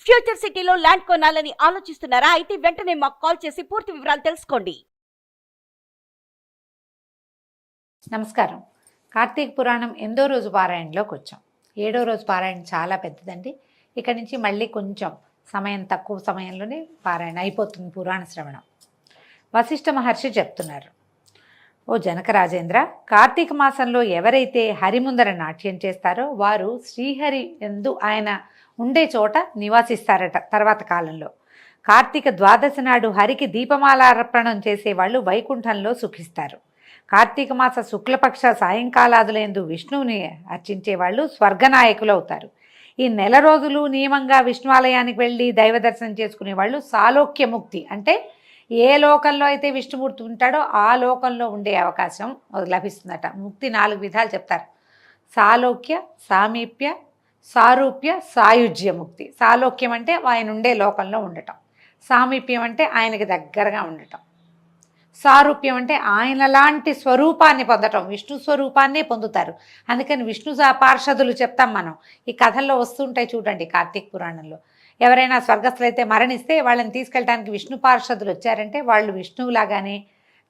Future సిటీలో land కొనాలని ఆలోచిస్తున్నారా? అయితే వెంటనే మాకు కాల్ చేసి పూర్తి వివరాలు తెలుసుకోండి. నమస్కారం. కార్తీక పురాణం 8వ రోజు పారాయణలోకి వచ్చాం. 7వ రోజు పారాయణ చాలా పెద్దదండి. ఇక్కడి నుంచి మళ్ళీ కొంచెం తక్కువ సమయంలోనే పారాయణ అయిపోతుంది. పురాణ శ్రవణం. వశిష్ఠ మహర్షి చెప్తున్నారు, ఓ జనక రాజేంద్ర, కార్తీక మాసంలో ఎవరైతే హరి ముందర నాట్యం చేస్తారో వారు శ్రీహరి యందు ఆయన ఉండే చోట నివాసిస్తారట. తర్వాత కాలంలో కార్తీక ద్వాదశి నాడు హరికి దీపమాలార్పణం చేసేవాళ్ళు వైకుంఠంలో సుఖిస్తారు. కార్తీక మాస శుక్లపక్ష సాయంకాలాదులందు విష్ణువుని అర్చించేవాళ్ళు స్వర్గనాయకులు అవుతారు. ఈ నెల రోజులు నియమంగా విష్ణువాలయానికి వెళ్ళి దైవ దర్శనం చేసుకునే వాళ్ళు సాలోక్యముక్తి, అంటే ఏ లోకంలో అయితే విష్ణుమూర్తి ఉంటాడో ఆ లోకంలో ఉండే అవకాశం లభిస్తుందట. ముక్తి 4 విధాలు చెప్తారు. సాలోక్య, సామీప్య, సారూప్య, సాయుజ్య ముక్తి. సాలోక్యం అంటే ఆయన ఉండే లోకంలో ఉండటం. సామీప్యం అంటే ఆయనకి దగ్గరగా ఉండటం. సారూప్యం అంటే ఆయన లాంటి స్వరూపాన్ని పొందటం, విష్ణు స్వరూపాన్నే పొందుతారు. అందుకని విష్ణు పార్షదులు చెప్తాం మనం. ఈ కథల్లో వస్తుంటాయి చూడండి. కార్తీక పురాణంలో ఎవరైనా స్వర్గస్థులైతే మరణిస్తే వాళ్ళని తీసుకెళ్ళడానికి విష్ణు పార్షదులు వచ్చారంటే వాళ్ళు విష్ణువులాగానే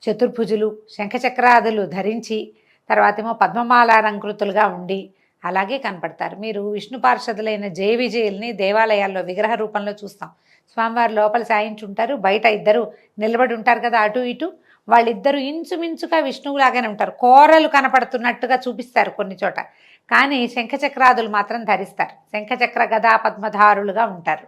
చతుర్భుజులు, శంఖచక్రాదులు ధరించి, తర్వాత ఏమో పద్మమాలాలంకృతులుగా ఉండి అలాగే కనపడతారు. మీరు విష్ణు పార్షదులైన జయ విజయుల్ని దేవాలయాల్లో విగ్రహ రూపంలో చూస్తాం. స్వామివారి లోపల సాయించుంటారు, బయట ఇద్దరు నిలబడి ఉంటారు కదా అటు ఇటు. వాళ్ళిద్దరూ ఇంచుమించుగా విష్ణువులాగానే ఉంటారు. కోరలు కనపడుతున్నట్టుగా చూపిస్తారు కొన్ని చోట, కానీ శంఖచక్రాదులు మాత్రం ధరిస్తారు. శంఖచక్ర గదా పద్మధారులుగా ఉంటారు.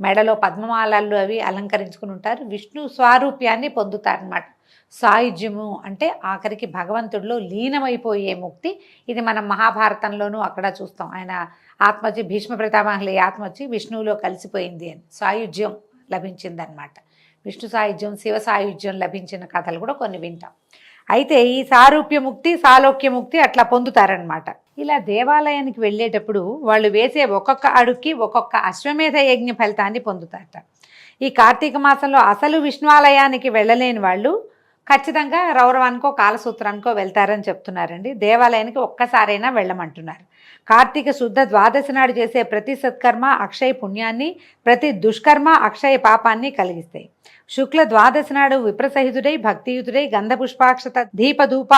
మెడలో పద్మమాలలు అవి అలంకరించుకుని ఉంటారు. విష్ణు స్వారూప్యాన్ని పొందుతారనమాట. సాయుజ్యము అంటే ఆఖరికి భగవంతుడిలో లీనమైపోయే ముక్తి. ఇది మనం మహాభారతంలోనూ అక్కడ చూస్తాం. ఆయన ఆత్మచి భీష్మ పితామహుల ఆత్మచి విష్ణువులో కలిసిపోయింది అని సాయుజ్యం లభించిందనమాట. విష్ణు సాయుధ్యం, శివ సాయుధ్యం లభించిన కథలు కూడా కొన్ని వింటాం. అయితే ఈ సారూప్యముక్తి, సాలోక్యముక్తి అట్లా పొందుతారనమాట. ఇలా దేవాలయానికి వెళ్ళేటప్పుడు వాళ్ళు వేసే ఒక్కొక్క అడుక్కి ఒక్కొక్క అశ్వమేధ యజ్ఞ ఫలితాన్ని పొందుతారట. ఈ కార్తీక మాసంలో అసలు విష్ణువాలయానికి వెళ్ళలేని వాళ్ళు ఖచ్చితంగా రౌరవానికో కాలసూత్రానికో వెళ్తారని చెప్తున్నారండి. దేవాలయానికి ఒక్కసారైనా వెళ్ళమంటున్నారు. కార్తీక శుద్ధ ద్వాదశి నాడు చేసే ప్రతి సత్కర్మ అక్షయ పుణ్యాన్ని, ప్రతి దుష్కర్మ అక్షయ పాపాన్ని కలిగిస్తాయి. శుక్ల ద్వాదశి నాడు విప్రసహితుడై భక్తియుతుడై గంధ పుష్పాక్షత దీపధూప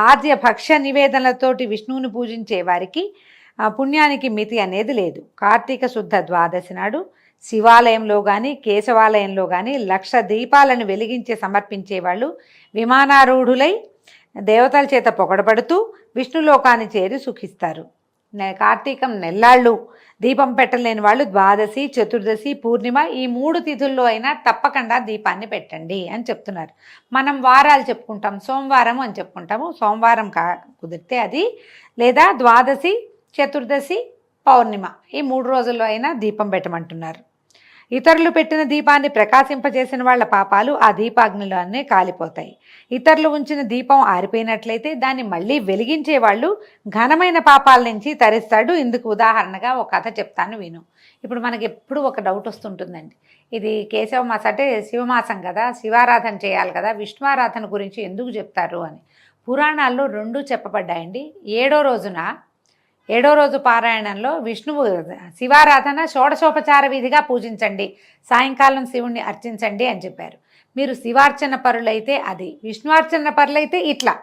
ఆద్య భక్ష్య నివేదనలతోటి విష్ణువుని పూజించే వారికి పుణ్యానికి మితి అనేది లేదు. కార్తీక శుద్ధ ద్వాదశి నాడు శివాలయంలో కానీ కేశవాలయంలో కానీ 1,00,000 దీపాలను వెలిగించి సమర్పించేవాళ్ళు విమానారూఢులై దేవతల చేత పొగడబడుతూ విష్ణులోకాన్ని చేరి సుఖిస్తారు. కార్తీకం నెల్లాళ్ళు దీపం పెట్టలేని వాళ్ళు ద్వాదశి, చతుర్దశి, పూర్ణిమ ఈ 3 తిథుల్లో అయినా తప్పకుండా దీపాన్ని పెట్టండి అని చెప్తున్నారు. మనం వారాలు చెప్పుకుంటాం, సోమవారం అని చెప్పుకుంటాము. సోమవారం కుదిరితే అది, లేదా ద్వాదశి, చతుర్దశి, పౌర్ణిమ ఈ 3 రోజుల్లో అయినా దీపం పెట్టమంటున్నారు. ఇతరులు పెట్టిన దీపాన్ని ప్రకాశింపజేసిన వాళ్ళ పాపాలు ఆ దీపాగ్నిలోనే కాలిపోతాయి. ఇతరులు ఉంచిన దీపం ఆరిపోయినట్లయితే దాన్ని మళ్ళీ వెలిగించే వాళ్ళు ఘనమైన పాపాల నుంచి తరిస్తాడు. ఇందుకు ఉదాహరణగా ఒక కథ చెప్తాను విను. ఇప్పుడు మనకి ఎప్పుడు ఒక డౌట్ వస్తుంటుందండి, ఇది కేశవ మాసం అంటే శివమాసం కదా, శివారాధన చేయాలి కదా, విష్ణువారాధన గురించి ఎందుకు చెప్తారు అని. పురాణాల్లో 2 చెప్పబడ్డాయండి. 7వ రోజు పారాయణంలో విష్ణువు శివారాధన షోడశోపచార విధిగా పూజించండి, సాయంకాలం శివుణ్ణి అర్చించండి అని చెప్పారు. మీరు శివార్చన పరులైతే అది, విష్ణువార్చన పరులైతే ఇట్లా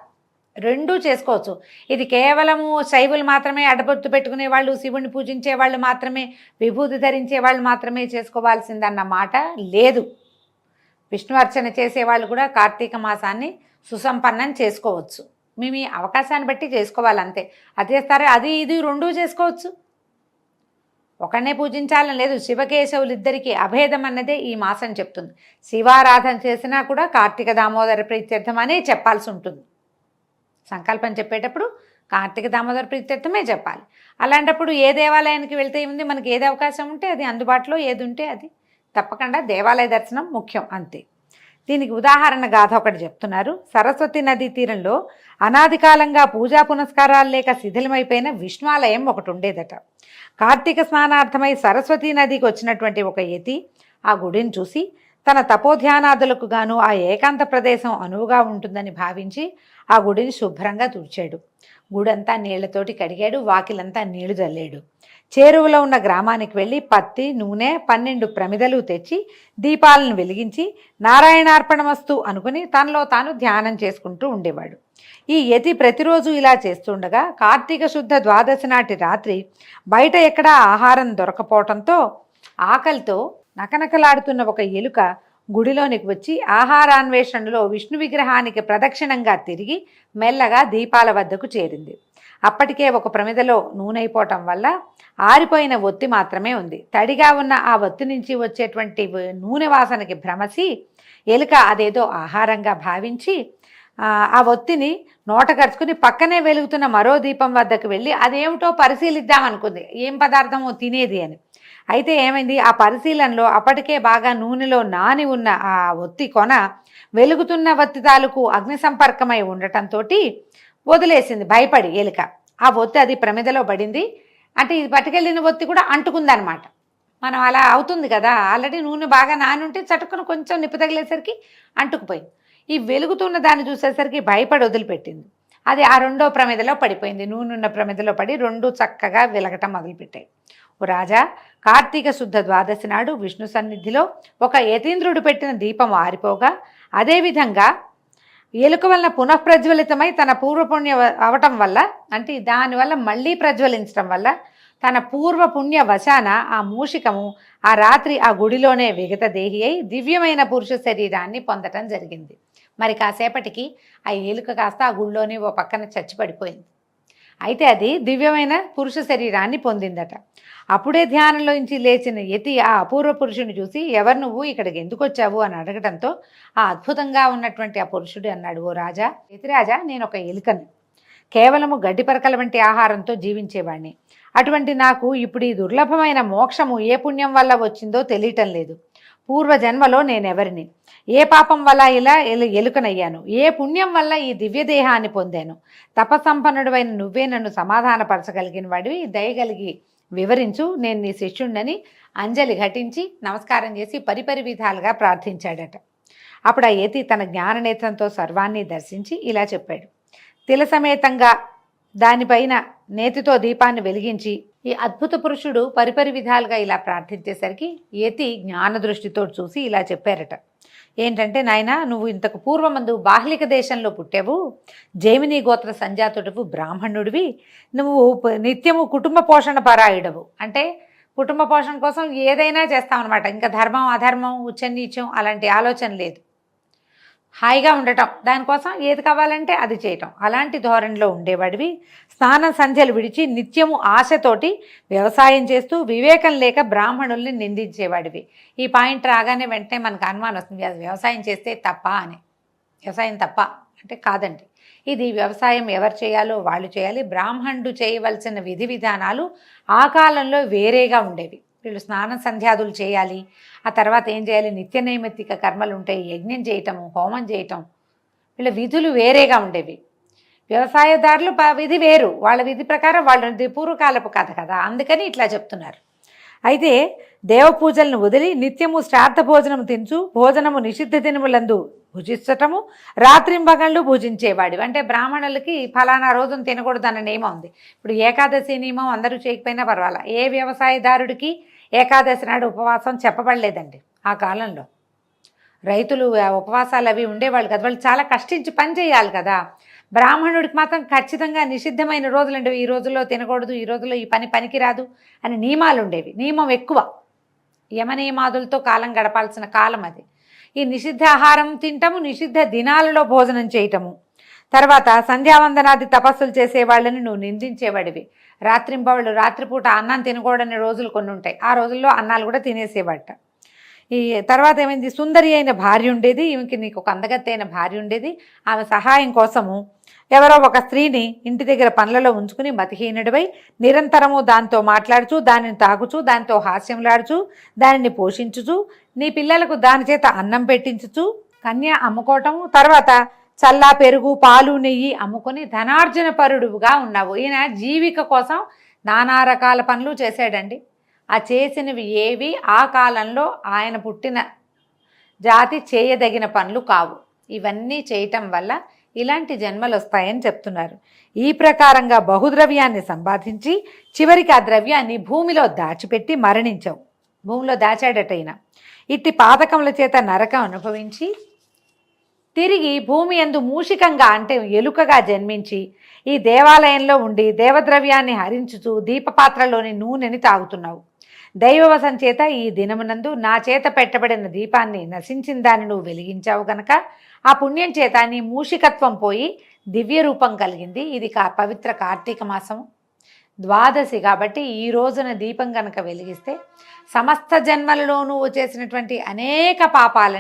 2 చేసుకోవచ్చు. ఇది కేవలము శైవులు మాత్రమే, అడబొత్తు పెట్టుకునే వాళ్ళు, శివుణ్ణి పూజించే వాళ్ళు మాత్రమే, విభూతి ధరించే వాళ్ళు మాత్రమే చేసుకోవాల్సిందన్న మాట లేదు. విష్ణువార్చన చేసేవాళ్ళు కూడా కార్తీక మాసాన్ని సుసంపన్నం చేసుకోవచ్చు. మీ అవకాశాన్ని బట్టి చేసుకోవాలంతే. అది చేస్తారే అది ఇది 2 చేసుకోవచ్చు. ఒకనే పూజించాలని లేదు. శివకేశవులిద్దరికీ అభేదం అన్నదే ఈ మాసం చెప్తుంది. శివారాధన చేసినా కూడా కార్తీక దామోదర ప్రీత్యర్థం అనే చెప్పాల్సి ఉంటుంది. సంకల్పం చెప్పేటప్పుడు కార్తీక దామోదర ప్రీత్యర్థమే చెప్పాలి. అలాంటప్పుడు ఏ దేవాలయానికి వెళ్తే ఏముంది, మనకి ఏది అవకాశం ఉంటే అది, అందుబాటులో ఏది ఉంటే అది, తప్పకుండా దేవాలయ దర్శనం ముఖ్యం అంతే. దీనికి ఉదాహరణ గాథ ఒకటి చెప్తున్నారు. సరస్వతి నదీ తీరంలో అనాది కాలంగా పూజా పునస్కారాలు లేక శిథిలమైపోయిన విష్ణువాలయం ఒకటి ఉండేదట. కార్తీక స్నానార్థమై సరస్వతీ నదికి వచ్చినటువంటి ఒక యతి ఆ గుడిని చూసి తన తపోధ్యానాదులకు గాను ఆ ఏకాంత ప్రదేశం అనువుగా ఉంటుందని భావించి ఆ గుడిని శుభ్రంగా తుడిచాడు. గుడంతా నీళ్లతోటి కడిగాడు, వాకిలంతా నీళ్లు చల్లాడు. చేరువలో ఉన్న గ్రామానికి వెళ్ళి పత్తి, నూనె 12 ప్రమిదలు తెచ్చి దీపాలను వెలిగించి నారాయణార్పణమస్తు అనుకుని తనలో తాను ధ్యానం చేసుకుంటూ ఉండేవాడు. ఈ యతి ప్రతిరోజు ఇలా చేస్తుండగా కార్తీక శుద్ధ ద్వాదశి నాటి రాత్రి బయట ఎక్కడా ఆహారం దొరకపోవటంతో ఆకలితో నకనకలాడుతున్న ఒక ఎలుక గుడిలోనికి వచ్చి ఆహారాన్వేషణలో విష్ణు విగ్రహానికి ప్రదక్షిణంగా తిరిగి మెల్లగా దీపాల వద్దకు చేరింది. అప్పటికే ఒక ప్రమిదలో నూనె వల్ల ఆరిపోయిన ఒత్తి మాత్రమే ఉంది. తడిగా ఉన్న ఆ ఒత్తి నుంచి వచ్చేటువంటి నూనె వాసనకి భ్రమసి ఎలుక అదేదో ఆహారంగా భావించి ఆ ఒత్తిని నోట కరుచుకుని పక్కనే వెలుగుతున్న మరో దీపం వద్దకు వెళ్ళి అదేమిటో పరిశీలిద్దామనుకుంది, ఏం పదార్థమో తినేది అని. అయితే ఏమైంది, ఆ పరిశీలనలో అప్పటికే బాగా నూనెలో నాని ఉన్న ఆ ఒత్తి కొన వెలుగుతున్న ఒత్తి తాలూకు అగ్ని సంపర్కమై ఉండటంతో వదిలేసింది భయపడి ఎలుక. ఆ ఒత్తి అది ప్రమిదలో పడింది. అంటే ఇది పట్టుకెళ్ళిన ఒత్తి కూడా అంటుకుందనమాట. మనం అలా అవుతుంది కదా, ఆల్రెడీ నూనె బాగా నాని ఉంటే చటుకుని కొంచెం నిప్పు తగిలేసరికి అంటుకుపోయింది. ఈ వెలుగుతున్న దాన్ని చూసేసరికి భయపడి వదిలిపెట్టింది. అది ఆ రెండో ప్రమిదలో పడిపోయింది. నూనె ఉన్న ప్రమిదలో పడి రెండు చక్కగా వెలగటం మొదలుపెట్టాయి. ఓ రాజా, కార్తీక శుద్ధ ద్వాదశి నాడు విష్ణు సన్నిధిలో ఒక యతీంద్రుడు పెట్టిన దీపం ఆరిపోగా అదేవిధంగా ఎలుక వలన పునఃప్రజ్వలితమై తన పూర్వపుణ్య అవటం వల్ల, అంటే దానివల్ల మళ్ళీ ప్రజ్వలించడం వల్ల తన పూర్వపుణ్య వశాన ఆ మూషికము ఆ రాత్రి ఆ గుడిలోనే విగత దేహి అయి దివ్యమైన పురుష శరీరాన్ని పొందటం జరిగింది. మరి కాసేపటికి ఆ ఎలుక కాస్త ఆ గుడిలోనే ఓ పక్కన చచ్చి పడిపోయింది. అయితే అది దివ్యమైన పురుష శరీరాన్ని పొందిందట. అప్పుడే ధ్యానంలోంచి లేచిన యతి ఆ అపూర్వ పురుషుని చూసి, ఎవరు నువ్వు, ఇక్కడికి ఎందుకు వచ్చావు అని అడగడంతో ఆ అద్భుతంగా ఉన్నటువంటి ఆ పురుషుడు అన్నాడు, ఓ రాజా, యతిరాజా, నేను ఒక ఎలుకను, కేవలము గడ్డి పరకల వంటి ఆహారంతో జీవించేవాడిని. అటువంటి నాకు ఇప్పుడు ఈ దుర్లభమైన మోక్షము ఏ పుణ్యం వల్ల వచ్చిందో తెలియటం లేదు. పూర్వజన్మలో నేనెవరిని, ఏ పాపం వల్ల ఇలా ఎలుకనయ్యాను, ఏ పుణ్యం వల్ల ఈ దివ్యదేహాన్ని పొందాను. తపసంపన్నుడైన నువ్వే నన్ను సమాధానపరచగలిగిన వాడివి, దయగలిగి వివరించు, నేను నీ శిష్యుణ్ణని అంజలి ఘటించి నమస్కారం చేసి పరిపరి విధాలుగా ప్రార్థించాడట. అప్పుడు ఆ యతి తన జ్ఞాననేత్రంతో సర్వాన్ని దర్శించి ఇలా చెప్పాడు. తిలసమేతంగా దానిపైన నేతితో దీపాన్ని వెలిగించి ఈ అద్భుత పురుషుడు పరిపరి విధాలుగా ఇలా ప్రార్థించేసరికి యతి జ్ఞాన దృష్టితో చూసి ఇలా చెప్పారట. ఏంటంటే, నాయనా, నువ్వు ఇంతకు పూర్వమందు బాహ్లిక దేశంలో పుట్టావు, జైమిని గోత్ర సంజాతుడవు, బ్రాహ్మణుడివి. నువ్వు నిత్యము కుటుంబ పోషణ పరాయుడవు. అంటే కుటుంబ పోషణ కోసం ఏదైనా చేస్తామన్నమాట. ఇంకా ధర్మం అధర్మం ఉచ్చనీచం అలాంటి ఆలోచన లేదు. హాయిగా ఉండటం, దానికోసం ఏది కావాలంటే అది చేయటం, అలాంటి ధోరణిలో ఉండేవాడివి. స్నాన సంధ్యలు విడిచి నిత్యము ఆశతోటి వ్యవసాయం చేస్తూ వివేకం లేక బ్రాహ్మణుల్ని నిందించేవాడివి. ఈ పాయింట్ రాగానే వెంటనే మనకు అనుమానం వస్తుంది, అది వ్యవసాయం చేస్తే తప్ప అని. వ్యవసాయం తప్ప అంటే కాదండి, ఇది వ్యవసాయం ఎవరు చేయాలో వాళ్ళు చేయాలి. బ్రాహ్మణుడు చేయవలసిన విధి విధానాలు ఆ కాలంలో వేరేగా ఉండేవి. వీళ్ళు స్నాన సంధ్యాదులు చేయాలి, ఆ తర్వాత ఏం చేయాలి, నిత్య నైమిత్తిక కర్మలు ఉంటాయి, యజ్ఞం చేయటము, హోమం చేయటం, వీళ్ళ విధులు వేరేగా ఉండేవి. వ్యవసాయదారులు విధి వేరు, వాళ్ళ విధి ప్రకారం వాళ్ళు పూర్వకాలపు కథ కదా, అందుకని ఇట్లా చెప్తున్నారు. అయితే దేవపూజలను వదిలి నిత్యము శ్రాద్ధ భోజనము తించు, భోజనము నిషిద్ధ దినములందు భుజించటము, రాత్రింబగళ్ళు భుజించేవాడు. అంటే బ్రాహ్మణులకి ఫలానా రోజున తినకూడదు అన్న నియమం ఉంది. ఇప్పుడు ఏకాదశి నియమం అందరూ చేయకపోయినా పర్వాలా, ఏ వ్యవసాయదారుడికి ఏకాదశి నాడు ఉపవాసం చెప్పబడలేదండి. ఆ కాలంలో రైతులు ఉపవాసాలు అవి ఉండేవాళ్ళు కదా, వాళ్ళు చాలా కష్టించి పని చేయాలి కదా. బ్రాహ్మణుడికి మాత్రం ఖచ్చితంగా నిషిద్ధమైన రోజులు ఉండేవి. ఈ రోజుల్లో తినకూడదు, ఈ రోజుల్లో ఈ పనికిరాదు అని నియమాలు ఉండేవి. నియమం ఎక్కువ, యమనియమాదులతో కాలం గడపాల్సిన కాలం అది. ఈ నిషిద్ధ ఆహారం తింటము, నిషిద్ధ దినాలలో భోజనం చేయటము, తర్వాత సంధ్యావందనాది తపస్సులు చేసేవాళ్ళని నువ్వు నిందించేవాడివి. రాత్రింబవళ్ళు రాత్రిపూట అన్నం తినకూడని రోజులు కొన్ని ఉంటాయి, ఆ రోజుల్లో అన్నాలు కూడా తినేసేవాట. ఈ తర్వాత ఏమైంది, సుందరి అయిన భార్య ఉండేది, ఈమెకి నీకు ఒక అందగత్తి అయిన భార్య ఉండేది. ఆమె సహాయం కోసము ఎవరో ఒక స్త్రీని ఇంటి దగ్గర పనులలో ఉంచుకుని మతిహీనుడివై నిరంతరము దాంతో మాట్లాడుచు, దానిని తాగుచు, దాంతో హాస్యంలాడుచు, దానిని పోషించుచు, నీ పిల్లలకు దాని చేత అన్నం పెట్టించుచు, కన్య అమ్ముకోవటము, తర్వాత చల్లా పెరుగు పాలు నెయ్యి అమ్ముకొని ధనార్జన పరుడుగా ఉన్నావు. ఈయన జీవిక కోసం నానా రకాల పనులు చేశాడండి. ఆ చేసినవి ఏవి ఆ కాలంలో ఆయన పుట్టిన జాతి చేయదగిన పనులు కావు. ఇవన్నీ చేయటం వల్ల ఇలాంటి జన్మలు వస్తాయని చెప్తున్నారు. ఈ ప్రకారంగా బహుద్రవ్యాన్ని సంపాదించి చివరికి ఆ ద్రవ్యాన్ని భూమిలో దాచిపెట్టి మరణించవు. భూమిలో దాచాడటైన ఇట్టి పాతకముల చేత నరకం అనుభవించి తిరిగి భూమి యందు మూషికంగా అంటే ఎలుకగా జన్మించి ఈ దేవాలయంలో ఉండి దేవద్రవ్యాన్ని హరించుతూ దీపపాత్రలోని నూనెని తాగుతున్నావు. దైవవశం చేత ఈ దినమునందు నా చేత పెట్టబడిన దీపాన్ని నశించిన దాన్ని నువ్వు వెలిగించావు గనక ఆ పుణ్యం చేత నీ మూషికత్వం పోయి దివ్య రూపం కలిగింది. ఇది పవిత్ర కార్తీక మాసము ద్వాదశి కాబట్టి ఈ రోజున దీపం కనుక వెలిగిస్తే సమస్త జన్మలలో నువ్వు చేసినటువంటి అనేక పాపాల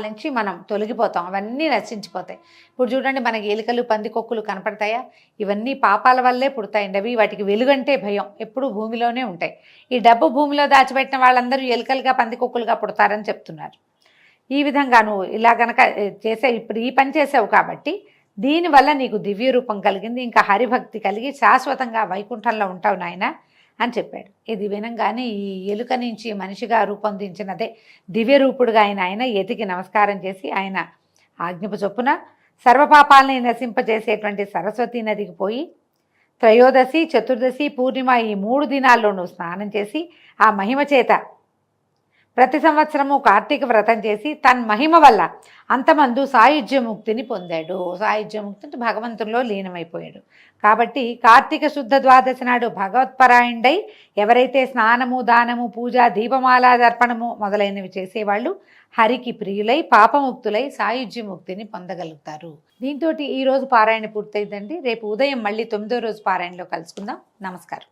నుంచి మనం తొలగిపోతాం. అవన్నీ నశించిపోతాయి. ఇప్పుడు చూడండి, మనకి ఎలుకలు పందికొక్కులు కనపడతాయా? ఇవన్నీ పాపాల వల్లే పుడతాయండి. అవి వాటికి వెలుగంటే భయం, ఎప్పుడూ భూమిలోనే ఉంటాయి. ఈ డబ్బు భూమిలో దాచిపెట్టిన వాళ్ళందరూ ఎలుకలుగా పందికొక్కులుగా పుడతారని చెప్తున్నారు. ఈ విధంగా నువ్వు ఇలా గనక ఇప్పుడు ఈ పని చేసావు కాబట్టి దీనివల్ల నీకు దివ్య రూపం కలిగింది. ఇంకా హరిభక్తి కలిగి శాశ్వతంగా వైకుంఠంలో ఉంటావు నాయన అని చెప్పాడు. ఇది వినంగానే ఈ ఎలుక నుంచి మనిషిగా రూపొందించినదే దివ్యరూపుడుగా ఆయన ఎతికి నమస్కారం చేసి ఆయన ఆజ్ఞపు చొప్పున సర్వపాపాలని నశింపజేసేటువంటి సరస్వతీ నదికి పోయి త్రయోదశి, చతుర్దశి, పూర్ణిమ ఈ 3 దినాల్లోనూ స్నానం చేసి ఆ మహిమ చేత ప్రతి సంవత్సరము కార్తీక వ్రతం చేసి తన మహిమ వల్ల అంతమందు సాయుధ్యముక్తిని పొందాడు. సాయుధ్యముక్తి అంటే భగవంతుల్లో లీనమైపోయాడు. కాబట్టి కార్తీక శుద్ధ ద్వాదశి నాడు భగవత్పరాయణుడై ఎవరైతే స్నానము, దానము, పూజ, దీపమాల దర్పణము మొదలైనవి చేసేవాళ్ళు హరికి ప్రియులై పాపముక్తులై సాయుధ్యముక్తిని పొందగలుగుతారు. దీంతో ఈరోజు పారాయణ పూర్తయిందండి. రేపు ఉదయం మళ్ళీ 9వ రోజు పారాయణలో కలుసుకుందాం. నమస్కారం.